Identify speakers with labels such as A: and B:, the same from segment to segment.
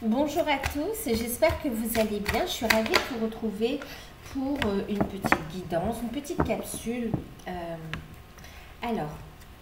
A: Bonjour à tous, j'espère que vous allez bien. Je suis ravie de vous retrouver pour une petite guidance, une petite capsule. Alors,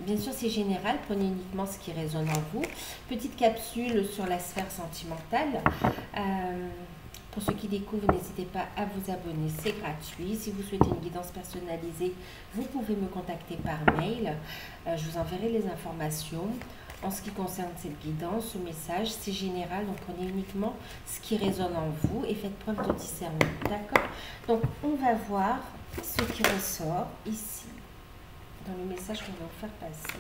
A: bien sûr c'est général, prenez uniquement ce qui résonne en vous. Petite capsule sur la sphère sentimentale. Pour ceux qui découvrent, n'hésitez pas à vous abonner, c'est gratuit. Si vous souhaitez une guidance personnalisée, vous pouvez me contacter par mail. Je vous enverrai les informations. En ce qui concerne cette guidance, ce message, c'est général, donc prenez uniquement ce qui résonne en vous et faites preuve de discernement. D'accord? Donc, on va voir ce qui ressort ici, dans le message qu'on va vous faire passer.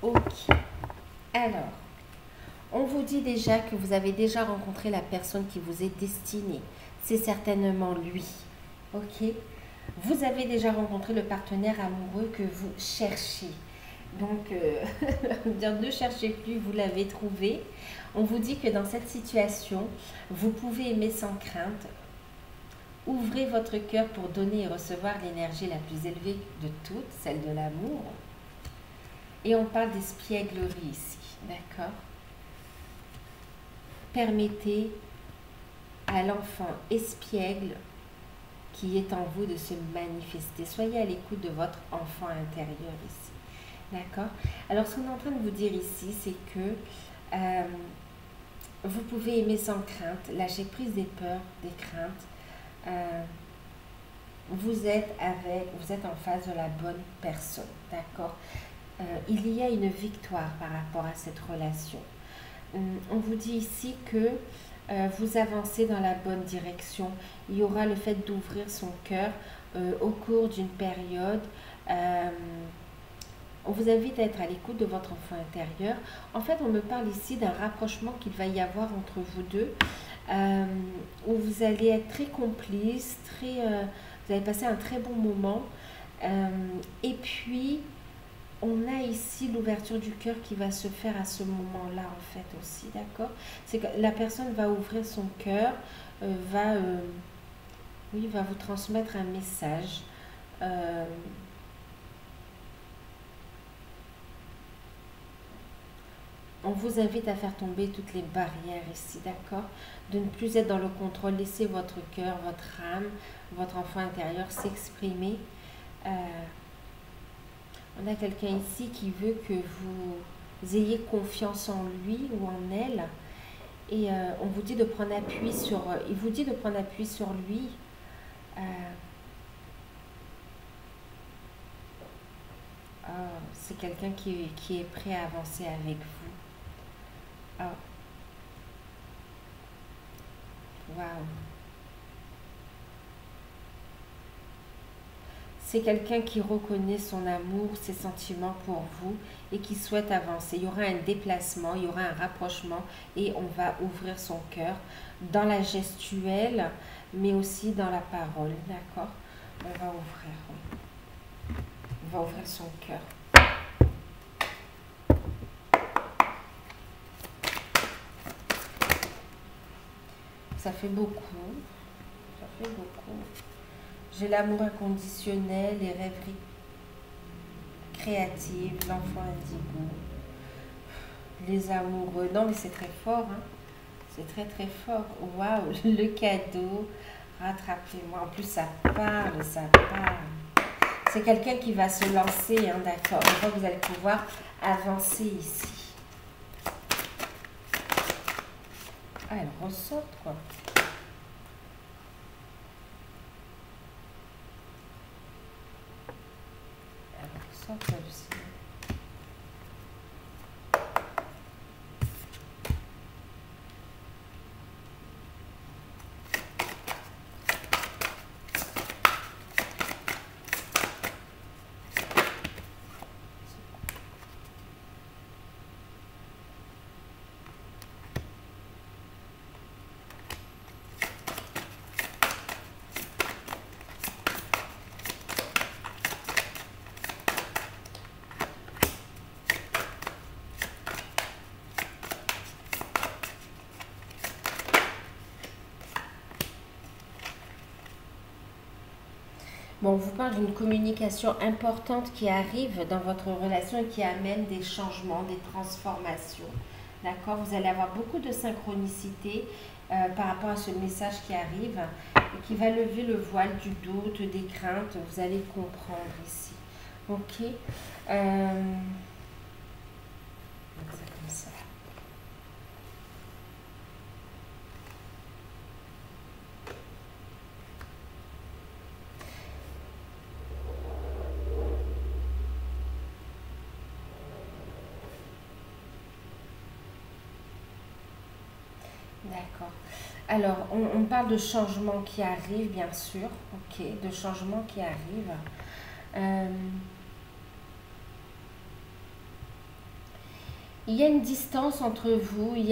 A: Ok. Alors, on vous dit déjà que vous avez déjà rencontré la personne qui vous est destinée. C'est certainement lui. Ok? Vous avez déjà rencontré le partenaire amoureux que vous cherchez. Donc, ne cherchez plus, vous l'avez trouvé. On vous dit que dans cette situation, vous pouvez aimer sans crainte. Ouvrez votre cœur pour donner et recevoir l'énergie la plus élevée de toutes, celle de l'amour. Et on parle d'espièglerie ici, d'accord? Permettez à l'enfant espiègle qui est en vous de se manifester. Soyez à l'écoute de votre enfant intérieur ici. D'accord? Alors, ce qu'on est en train de vous dire ici, c'est que vous pouvez aimer sans crainte, lâcher prise des peurs, des craintes. Vous êtes en face de la bonne personne. D'accord? Il y a une victoire par rapport à cette relation. On vous dit ici que vous avancez dans la bonne direction. Il y aura le fait d'ouvrir son cœur au cours d'une période. On vous invite à être à l'écoute de votre enfant intérieur. En fait, on me parle ici d'un rapprochement qu'il va y avoir entre vous deux, où vous allez être très complices, vous allez passer un très bon moment. Et puis, on a ici l'ouverture du cœur qui va se faire à ce moment-là, en fait, aussi, d'accord? C'est que la personne va ouvrir son cœur, va vous transmettre un message. On vous invite à faire tomber toutes les barrières ici, d'accord? De ne plus être dans le contrôle. Laissez votre cœur, votre âme, votre enfant intérieur s'exprimer. On a quelqu'un ici qui veut que vous ayez confiance en lui ou en elle. Et on vous dit de prendre appui sur... il vous dit de prendre appui sur lui. C'est quelqu'un qui est prêt à avancer avec vous. Waouh. C'est quelqu'un qui reconnaît son amour, ses sentiments pour vous et qui souhaite avancer. Il y aura un déplacement, il y aura un rapprochement et on va ouvrir son cœur dans la gestuelle, mais aussi dans la parole, d'accord? On va ouvrir, oui. On va ouvrir son cœur. Ça fait beaucoup, ça fait beaucoup. J'ai l'amour inconditionnel, les rêveries créatives, l'enfant indigo, les amoureux. Non, mais c'est très fort, hein. C'est très très fort. Waouh, le cadeau, rattrapez-moi. En plus, ça parle, ça parle. C'est quelqu'un qui va se lancer, hein, d'accord. Je vois que vous allez pouvoir avancer ici. Ah, elle ressort, quoi. Elle ressort, celle-ci. Bon, on vous parle d'une communication importante qui arrive dans votre relation et qui amène des changements, des transformations. D'accord? Vous allez avoir beaucoup de synchronicité par rapport à ce message qui arrive et qui va lever le voile du doute, des craintes. Vous allez comprendre ici. Ok? Donc, c'est comme ça. D'accord. Alors, on parle de changements qui arrivent, bien sûr. Ok, de changements qui arrivent. Il y a une distance entre vous. Oui, il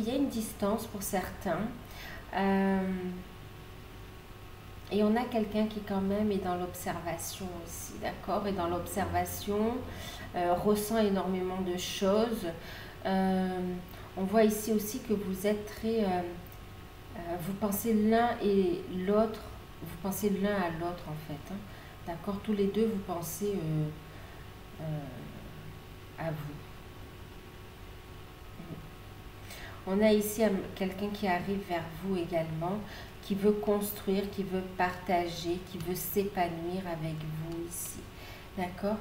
A: y a une distance pour certains. Et on a quelqu'un qui quand même est dans l'observation aussi, d'accord? Et dans l'observation, ressent énormément de choses. On voit ici aussi que vous êtes très... vous pensez l'un et l'autre, vous pensez l'un à l'autre en fait. Hein, d'accord? Tous les deux, vous pensez à vous. On a ici quelqu'un qui arrive vers vous également, qui veut construire, qui veut partager, qui veut s'épanouir avec vous ici. D'accord?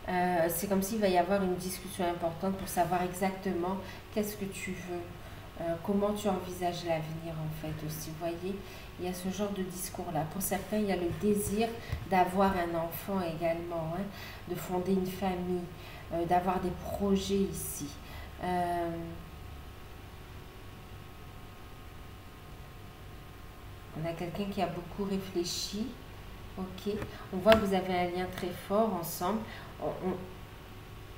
A: C'est comme s'il va y avoir une discussion importante pour savoir exactement qu'est-ce que tu veux, comment tu envisages l'avenir en fait aussi. Vous voyez, il y a ce genre de discours-là. Pour certains, il y a le désir d'avoir un enfant également, hein, de fonder une famille, d'avoir des projets ici. On a quelqu'un qui a beaucoup réfléchi. Ok. On voit que vous avez un lien très fort ensemble.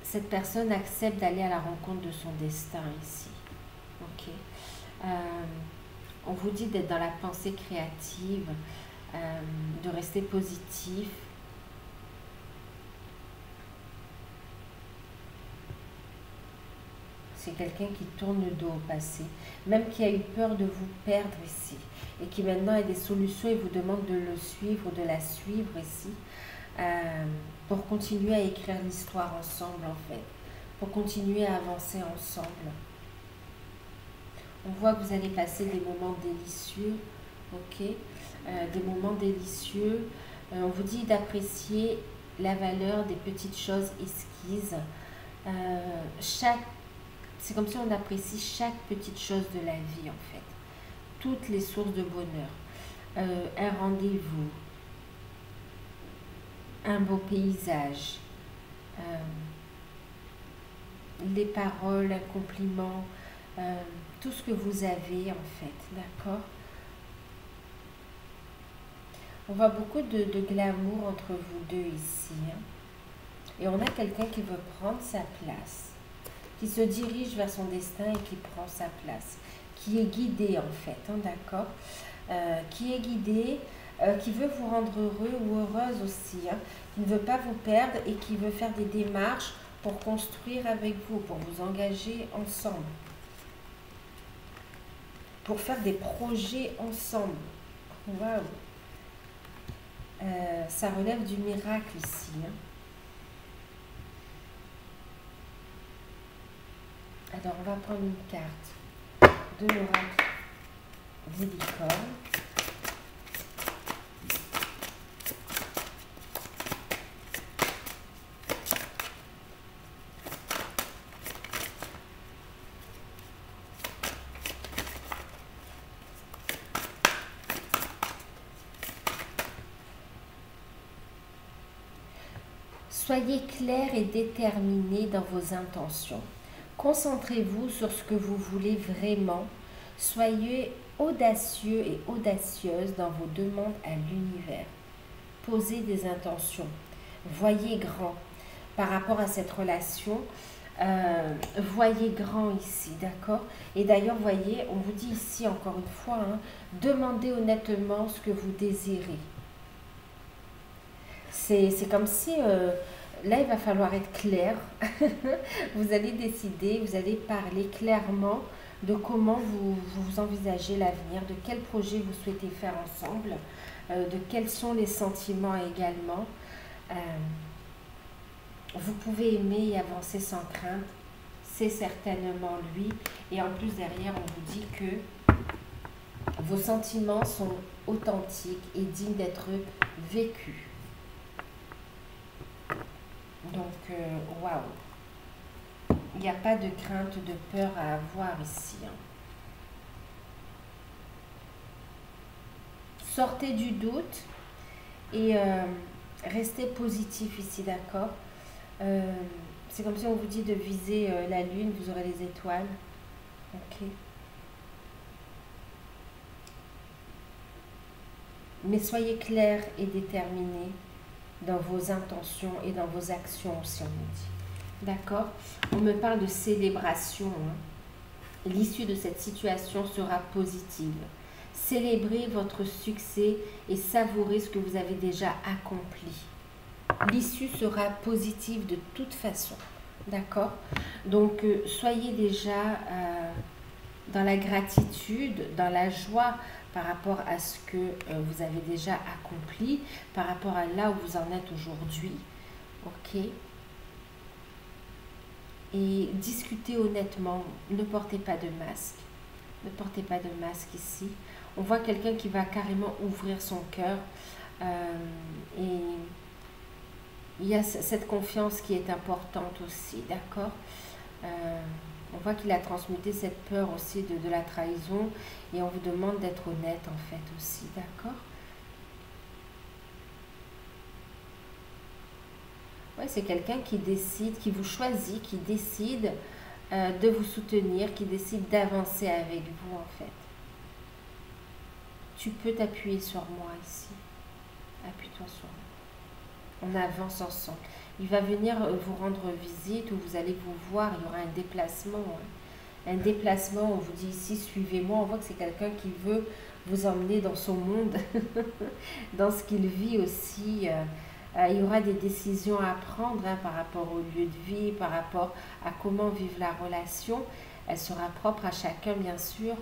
A: Cette personne accepte d'aller à la rencontre de son destin ici. Ok. On vous dit d'être dans la pensée créative, de rester positif. C'est quelqu'un qui tourne le dos au passé, même qui a eu peur de vous perdre ici, et qui maintenant a des solutions et vous demande de le suivre ou de la suivre ici, pour continuer à écrire l'histoire ensemble en fait, pour continuer à avancer ensemble. On voit que vous allez passer des moments délicieux, ok, des moments délicieux. On vous dit d'apprécier la valeur des petites choses exquises. C'est comme si on apprécie chaque petite chose de la vie en fait. Toutes les sources de bonheur. Un rendez-vous. Un beau paysage. Les paroles, un compliment. Tout ce que vous avez en fait. D'accord? On voit beaucoup de glamour entre vous deux ici. Hein. Et on a quelqu'un qui veut prendre sa place, qui se dirige vers son destin et qui prend sa place, qui est guidé en fait, hein, d'accord, qui est guidé, qui veut vous rendre heureux ou heureuse aussi, hein, qui ne veut pas vous perdre et qui veut faire des démarches pour construire avec vous, pour vous engager ensemble, pour faire des projets ensemble. Waouh! Ça relève du miracle ici, hein. Alors, on va prendre une carte de l'oracle des licornes. Soyez clair et déterminé dans vos intentions. Concentrez-vous sur ce que vous voulez vraiment. Soyez audacieux et audacieuse dans vos demandes à l'univers. Posez des intentions. Voyez grand par rapport à cette relation. Voyez grand ici, d'accord? Et d'ailleurs, voyez, on vous dit ici encore une fois, hein, demandez honnêtement ce que vous désirez. C'est comme si... là, il va falloir être clair. Vous allez décider, vous allez parler clairement de comment vous envisagez l'avenir, de quel projet vous souhaitez faire ensemble, de quels sont les sentiments également. Euh, vous pouvez aimer et avancer sans crainte, c'est certainement lui. Et en plus, derrière, on vous dit que vos sentiments sont authentiques et dignes d'être vécus. Donc, waouh! Il n'y a pas de crainte, de peur à avoir ici. Sortez du doute et restez positif ici, d'accord? C'est comme si on vous dit de viser la lune, vous aurez les étoiles. Ok. Mais soyez clair et déterminé dans vos intentions et dans vos actions aussi, on me dit. D'accord? On me parle de célébration. L'issue de cette situation sera positive. Célébrez votre succès et savourez ce que vous avez déjà accompli. L'issue sera positive de toute façon. D'accord? Donc, soyez déjà dans la gratitude, dans la joie par rapport à ce que vous avez déjà accompli, par rapport à là où vous en êtes aujourd'hui. Ok? Et discutez honnêtement, ne portez pas de masque. Ne portez pas de masque ici. On voit quelqu'un qui va carrément ouvrir son cœur. Et il y a cette confiance qui est importante aussi, d'accord? On voit qu'il a transmuté cette peur aussi de la trahison. Et on vous demande d'être honnête en fait aussi, d'accord? Ouais, c'est quelqu'un qui décide, qui vous choisit, qui décide de vous soutenir, qui décide d'avancer avec vous en fait. Tu peux t'appuyer sur moi ici. Appuie-toi sur moi. On avance ensemble. Il va venir vous rendre visite ou vous allez vous voir. Il y aura un déplacement. Un déplacement, on vous dit ici, suivez-moi. On voit que c'est quelqu'un qui veut vous emmener dans son monde, dans ce qu'il vit aussi. Il y aura des décisions à prendre par rapport au lieu de vie, par rapport à comment vivre la relation. Elle sera propre à chacun, bien sûr,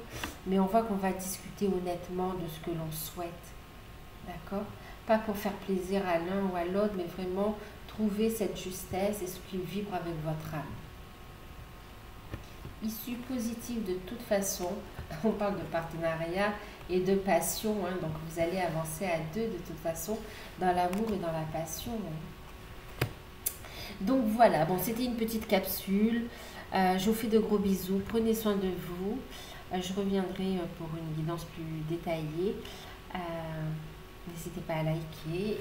A: mais on voit qu'on va discuter honnêtement de ce que l'on souhaite. D'accord? Pas pour faire plaisir à l'un ou à l'autre, mais vraiment trouver cette justesse et ce qui vibre avec votre âme. Issue positive de toute façon, on parle de partenariat et de passion, donc vous allez avancer à deux de toute façon, dans l'amour et dans la passion. Donc voilà, bon, c'était une petite capsule. Je vous fais de gros bisous, prenez soin de vous. Je reviendrai pour une guidance plus détaillée. N'hésitez pas à liker,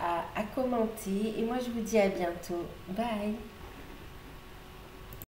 A: à commenter. Et moi, je vous dis à bientôt. Bye!